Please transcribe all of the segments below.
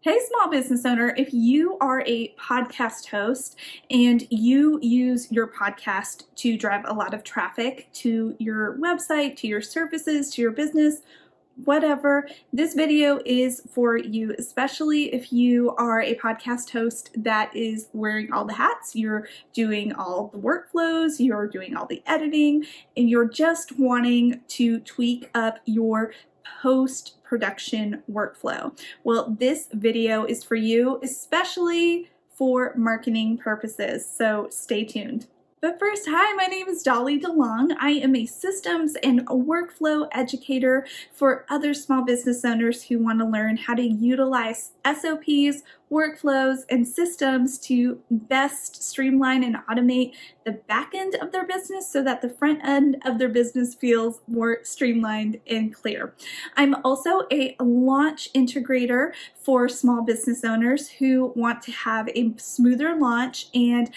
Hey, small business owner, if you are a podcast host and you use your podcast to drive a lot of traffic to your website, to your services, to your business, whatever, this video is for you, especially if you are a podcast host that is wearing all the hats, you're doing all the workflows, you're doing all the editing, and you're just wanting to tweak up your post-production workflow. Well, this video is for you, especially for marketing purposes, so stay tuned. But first, hi, my name is Dolly DeLong. I am a systems and a workflow educator for other small business owners who want to learn how to utilize SOPs, workflows, and systems to best streamline and automate the back end of their business so that the front end of their business feels more streamlined and clear. I'm also a launch integrator for small business owners who want to have a smoother launch and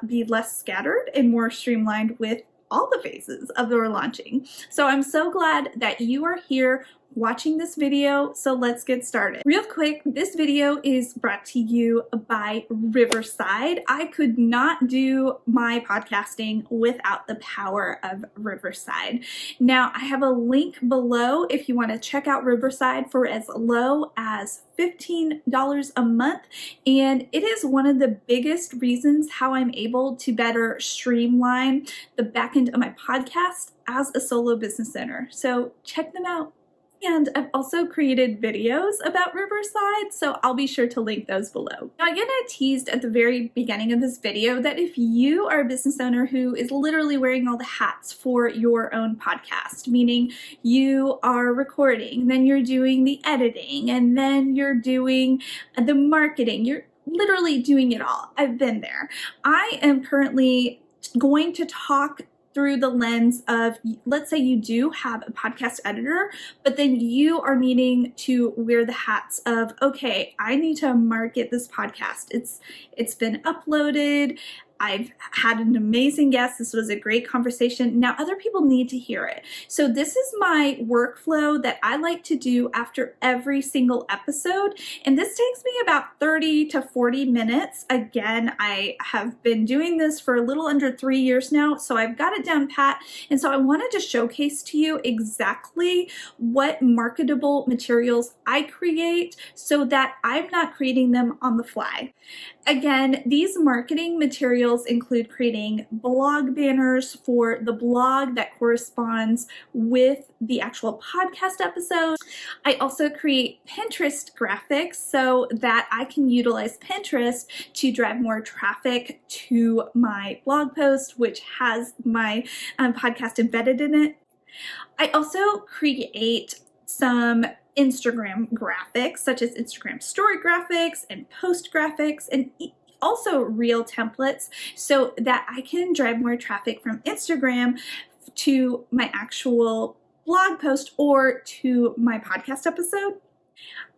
be less scattered and more streamlined with all the phases of their launching. So I'm so glad that you are here watching this video, so let's get started. Real quick, this video is brought to you by Riverside. I could not do my podcasting without the power of Riverside. Now, I have a link below if you want to check out Riverside for as low as $15 a month, and it is one of the biggest reasons how I'm able to better streamline the back end of my podcast as a solo business owner. So check them out. And I've also created videos about Riverside, so I'll be sure to link those below. Now, again, I teased at the very beginning of this video that if you are a business owner who is literally wearing all the hats for your own podcast, meaning you are recording, then you're doing the editing, and then you're doing the marketing, you're literally doing it all. I've been there. I am currently going to talk through the lens of, let's say you do have a podcast editor, but then you are needing to wear the hats of, okay, I need to market this podcast. It's been uploaded. I've had an amazing guest. This was a great conversation. Now other people need to hear it. So this is my workflow that I like to do after every single episode. And this takes me about 30 to 40 minutes. Again, I have been doing this for a little under 3 years now, so I've got it down pat. And so I wanted to showcase to you exactly what marketable materials I create so that I'm not creating them on the fly. Again, these marketing materials include creating blog banners for the blog that corresponds with the actual podcast episode. I also create Pinterest graphics so that I can utilize Pinterest to drive more traffic to my blog post, which has my podcast embedded in it. I also create some Instagram graphics, such as Instagram story graphics and post graphics, and also reel templates so that I can drive more traffic from Instagram to my actual blog post or to my podcast episode.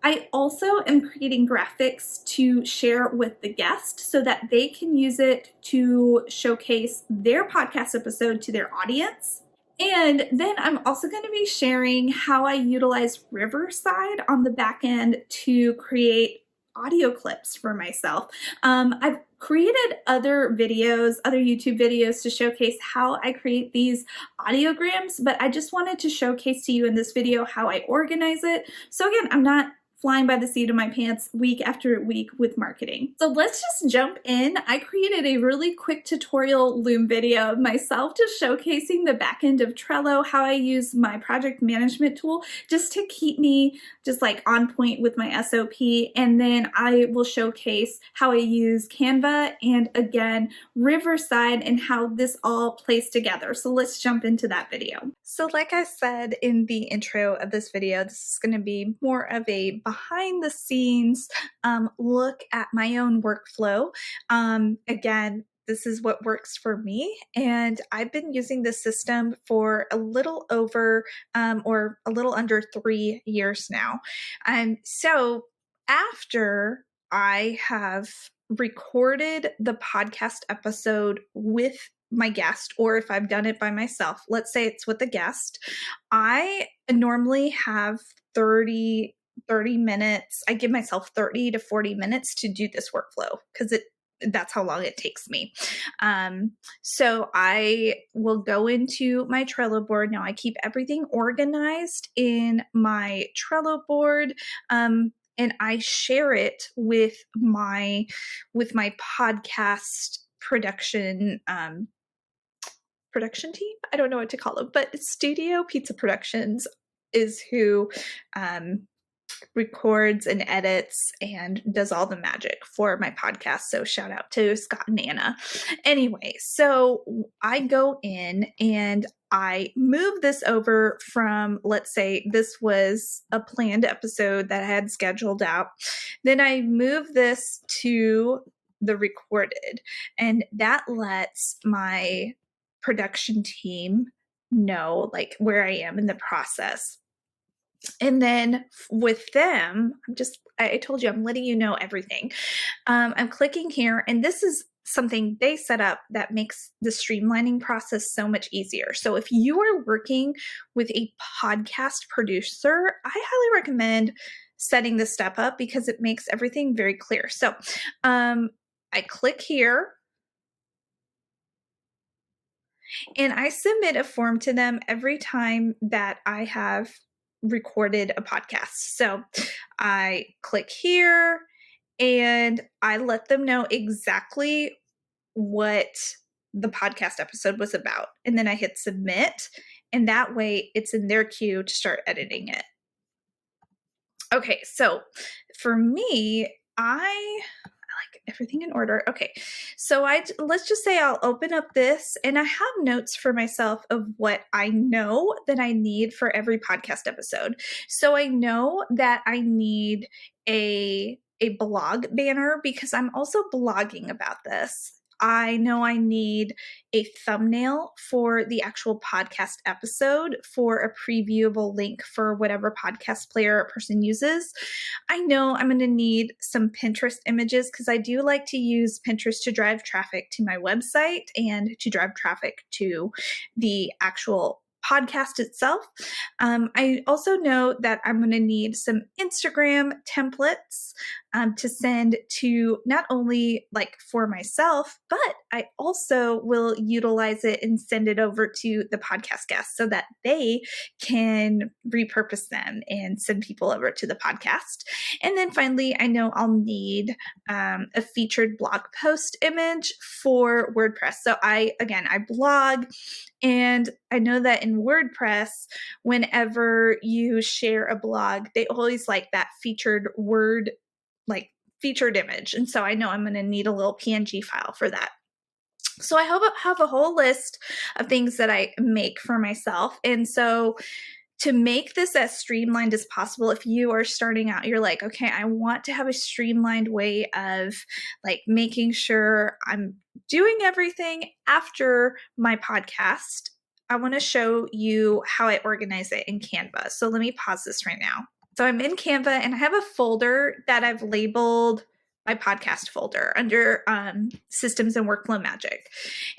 I also am creating graphics to share with the guest so that they can use it to showcase their podcast episode to their audience. And then I'm also going to be sharing how I utilize Riverside on the back end to create audio clips for myself. I've created other videos, other YouTube videos to showcase how I create these audiograms, but I just wanted to showcase to you in this video how I organize it. So again, I'm not flying by the seat of my pants week after week with marketing. So let's just jump in. I created a really quick tutorial Loom video of myself just showcasing the back end of Trello, how I use my project management tool just to keep me just like on point with my SOP. And then I will showcase how I use Canva and again, Riverside and how this all plays together. So let's jump into that video. So like I said in the intro of this video, this is going to be more of a behind the scenes look at my own workflow. Again, this is what works for me, and I've been using this system for a little over or a little under 3 years now. So after I have recorded the podcast episode with my guest, or if I've done it by myself, let's say it's with a guest, I normally have 30 30 minutes. I give myself 30 to 40 minutes to do this workflow because that's how long it takes me. So I will go into my Trello board. Now I keep everything organized in my Trello board. And I share it with my podcast production team. I don't know what to call them, but Studio Pizza Productions is who records and edits and does all the magic for my podcast. So shout out to Scott and Anna. Anyway, so I go in and I move this over from, let's say this was a planned episode that I had scheduled out. Then I move this to the recorded, and that lets my production team know like where I am in the process. And then with them, I told you, I'm letting you know everything. I'm clicking here, and this is something they set up that makes the streamlining process so much easier. So if you are working with a podcast producer, I highly recommend setting this step up because it makes everything very clear. So I click here, and I submit a form to them every time that I have recorded a podcast. So I click here and I let them know exactly what the podcast episode was about. And then I hit submit, and that way it's in their queue to start editing it. Okay, so for me, I like everything in order. Okay, so let's just say I'll open up this, and I have notes for myself of what I know that I need for every podcast episode. So I know that I need a blog banner because I'm also blogging about this. I know I need a thumbnail for the actual podcast episode for a previewable link for whatever podcast player a person uses. I know I'm going to need some Pinterest images because I do like to use Pinterest to drive traffic to my website and to drive traffic to the actual podcast itself. I also know that I'm going to need some Instagram templates to send to not only like for myself, but I also will utilize it and send it over to the podcast guests so that they can repurpose them and send people over to the podcast. And then finally, I know I'll need a featured blog post image for WordPress. So I blog, and I know that in WordPress, whenever you share a blog, they always like that featured featured image. And so I know I'm going to need a little PNG file for that. So I have a whole list of things that I make for myself. And so to make this as streamlined as possible, if you are starting out, you're like, okay, I want to have a streamlined way of like making sure I'm doing everything after my podcast. I want to show you how I organize it in Canva. So let me pause this right now. So I'm in Canva, and I have a folder that I've labeled my podcast folder under Systems and Workflow Magic.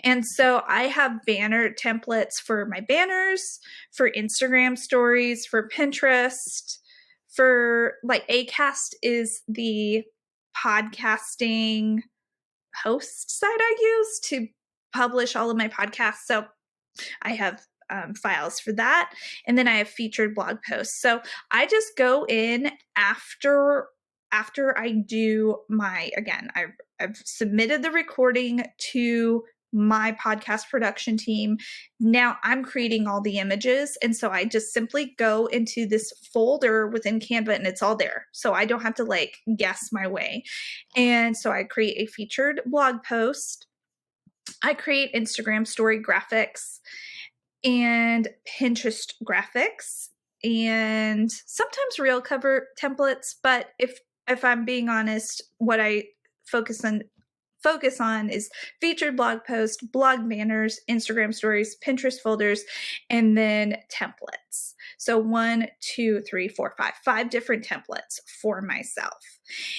And so I have banner templates for my banners, for Instagram stories, for Pinterest, for like Acast is the podcasting host site I use to publish all of my podcasts. So I have files for that. And then I have featured blog posts. So I just go in after I do I've submitted the recording to my podcast production team. Now I'm creating all the images. And so I just simply go into this folder within Canva, and it's all there. So I don't have to like guess my way. And so I create a featured blog post. I create Instagram story graphics and Pinterest graphics and sometimes reel cover templates. But if I'm being honest, what I focus on is featured blog posts, blog banners, Instagram stories, Pinterest folders, and then templates. So 1, 2, 3, 4, 5 different templates for myself.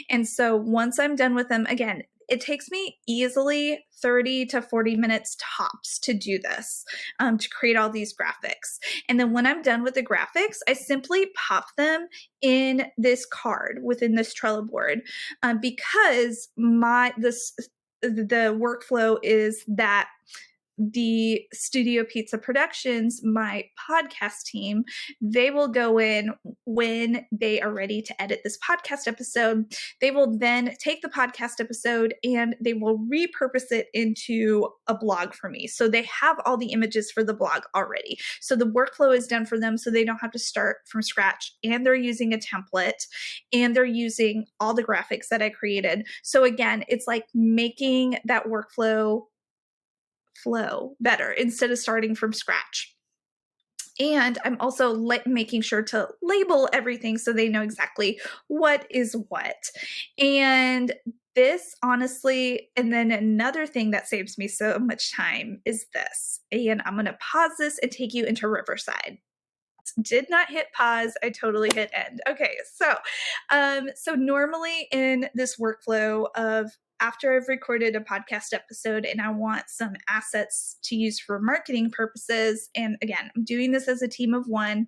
And so once I'm done with them, again, it takes me easily 30 to 40 minutes tops to do this, to create all these graphics. And then when I'm done with the graphics, I simply pop them in this card within this Trello board, because the workflow is that the Studio Pizza Productions, my podcast team, they will go in when they are ready to edit this podcast episode. They will then take the podcast episode and they will repurpose it into a blog for me. So they have all the images for the blog already. So the workflow is done for them, so they don't have to start from scratch, and they're using a template, and they're using all the graphics that I created. So again, it's like making that workflow flow better instead of starting from scratch. And I'm also making sure to label everything so they know exactly what is what. And this, honestly, and then another thing that saves me so much time is this. And I'm going to pause this and take you into Riverside. Did not hit pause. I totally hit end. Okay, so normally in this workflow of after I've recorded a podcast episode and I want some assets to use for marketing purposes, and again, I'm doing this as a team of one,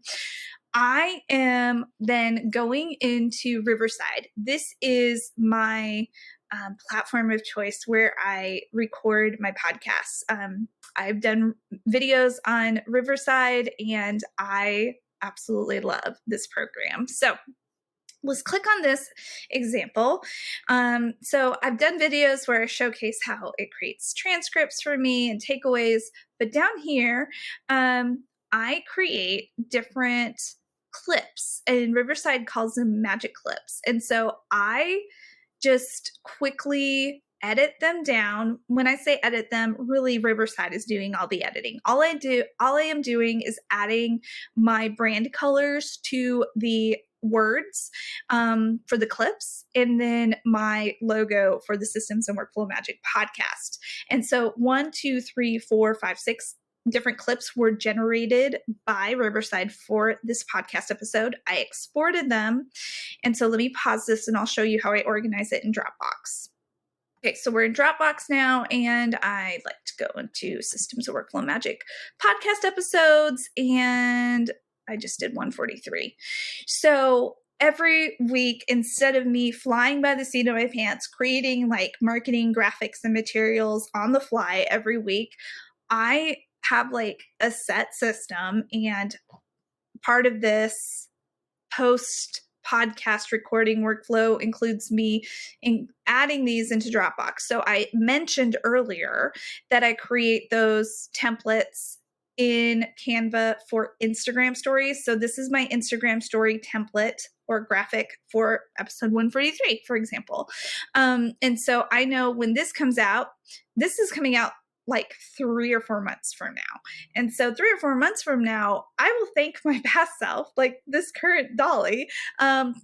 I am then going into Riverside. This is my platform of choice where I record my podcasts. I've done videos on Riverside and I absolutely love this program. So let's click on this example. So I've done videos where I showcase how it creates transcripts for me and takeaways, but down here, I create different clips, and Riverside calls them magic clips. And so I just quickly edit them down. When I say edit them, really Riverside is doing all the editing. All I am doing is adding my brand colors to the words for the clips, and then my logo for the Systems and Workflow Magic podcast. And so 1, 2, 3, 4, 5, 6 different clips were generated by Riverside for this podcast episode. I exported them. And so let me pause this and I'll show you how I organize it in Dropbox. Okay, so we're in Dropbox now, and I like to go into Systems of Workflow Magic podcast episodes, and I just did 143. So every week, instead of me flying by the seat of my pants, creating like marketing graphics and materials on the fly every week, I have like a set system, and part of this post podcast recording workflow includes me in adding these into Dropbox. So I mentioned earlier that I create those templates in Canva for Instagram stories. So this is my Instagram story template or graphic for episode 143, for example. And so I know when this comes out, this is coming out like 3 or 4 months from now. And so 3 or 4 months from now, I will thank my past self, like this current Dolly,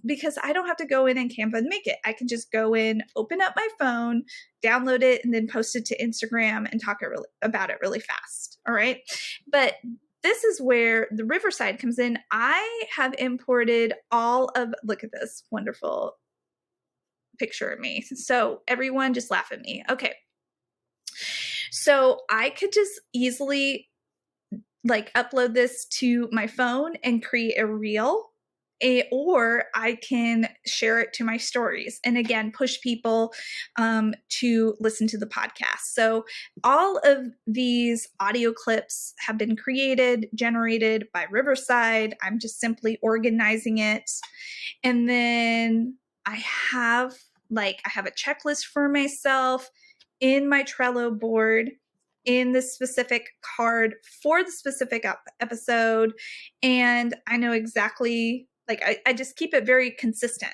because I don't have to go in and Canva and make it. I can just go in, open up my phone, download it, and then post it to Instagram and talk about it really fast. All right. But this is where the Riverside comes in. I have imported look at this wonderful picture of me. So everyone just laugh at me. Okay. So I could just easily like upload this to my phone and create a reel, or I can share it to my stories and again, push people to listen to the podcast. So all of these audio clips have been generated by Riverside. I'm just simply organizing it. And then I have a checklist for myself in my Trello board, in the specific card for the specific episode. And I know exactly, I just keep it very consistent.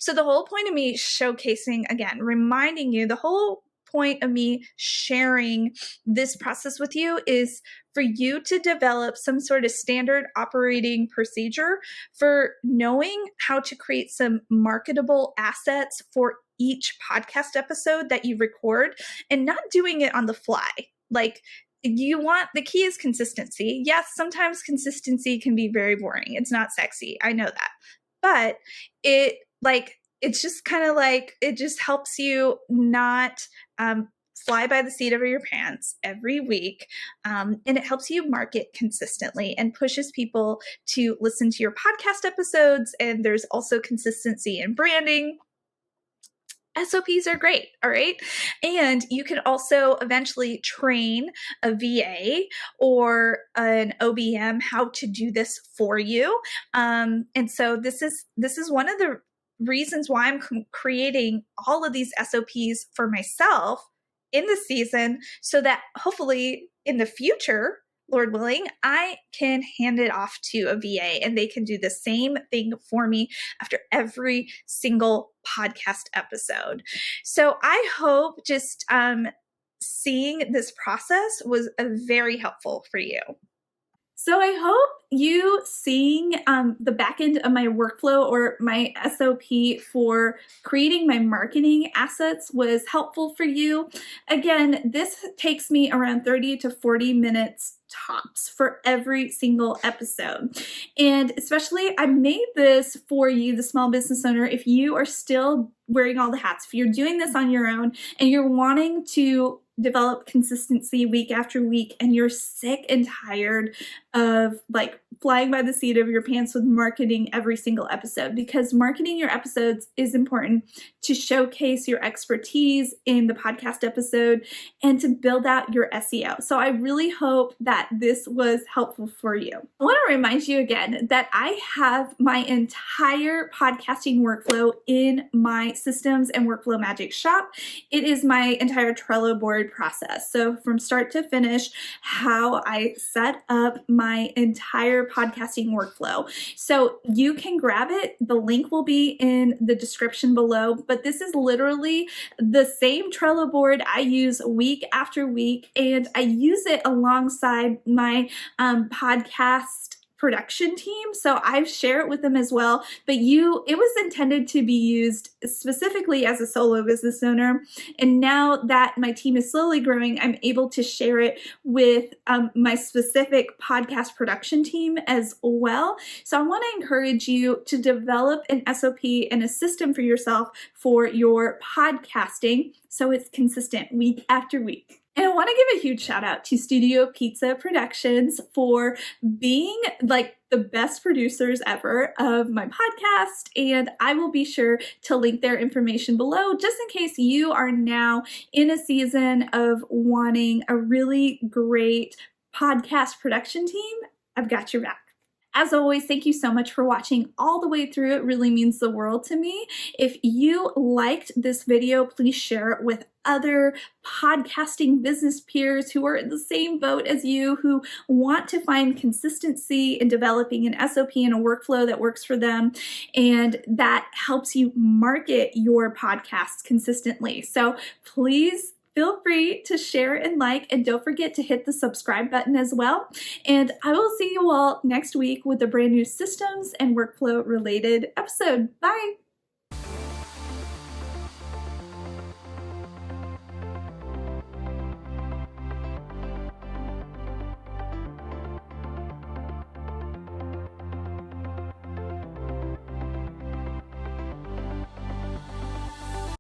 So the whole point of me showcasing, again, reminding you, the whole point of me sharing this process with you is for you to develop some sort of standard operating procedure for knowing how to create some marketable assets for each podcast episode that you record, and not doing it on the fly. Like, the key is consistency. Yes, sometimes consistency can be very boring. It's not sexy. I know that. But it's just kind of like, it just helps you not fly by the seat of your pants every week. And it helps you market consistently and pushes people to listen to your podcast episodes. And there's also consistency in branding. SOPs are great, all right? And you can also eventually train a VA or an OBM how to do this for you. And so this is one of the reasons why I'm creating all of these SOPs for myself in the season, so that hopefully in the future, Lord willing, I can hand it off to a VA and they can do the same thing for me after every single podcast episode. So I hope just seeing this process was very helpful for you. So I hope you seeing the back end of my workflow or my SOP for creating my marketing assets was helpful for you. Again, this takes me around 30 to 40 minutes tops for every single episode. And especially I made this for you, the small business owner, if you are still wearing all the hats, if you're doing this on your own and you're wanting to develop consistency week after week and you're sick and tired of like flying by the seat of your pants with marketing every single episode, because marketing your episodes is important to showcase your expertise in the podcast episode and to build out your SEO. So I really hope that this was helpful for you. I want to remind you again that I have my entire podcasting workflow in my Systems and Workflow Magic shop. It is my entire Trello board process. So from start to finish, how I set up my entire podcasting workflow. So you can grab it. The link will be in the description below, but this is literally the same Trello board I use week after week, and I use it alongside my podcast production team. So I share it with them as well, but it was intended to be used specifically as a solo business owner. And now that my team is slowly growing, I'm able to share it with my specific podcast production team as well. So I want to encourage you to develop an SOP and a system for yourself for your podcasting so it's consistent week after week. And I want to give a huge shout out to Studio Pizza Productions for being like the best producers ever of my podcast. And I will be sure to link their information below just in case you are now in a season of wanting a really great podcast production team. I've got your back. As always, thank you so much for watching all the way through. It really means the world to me. If you liked this video, please share it with other podcasting business peers who are in the same boat as you, who want to find consistency in developing an SOP and a workflow that works for them and that helps you market your podcast consistently. So please feel free to share and like, and don't forget to hit the subscribe button as well. And I will see you all next week with a brand new systems and workflow related episode. Bye.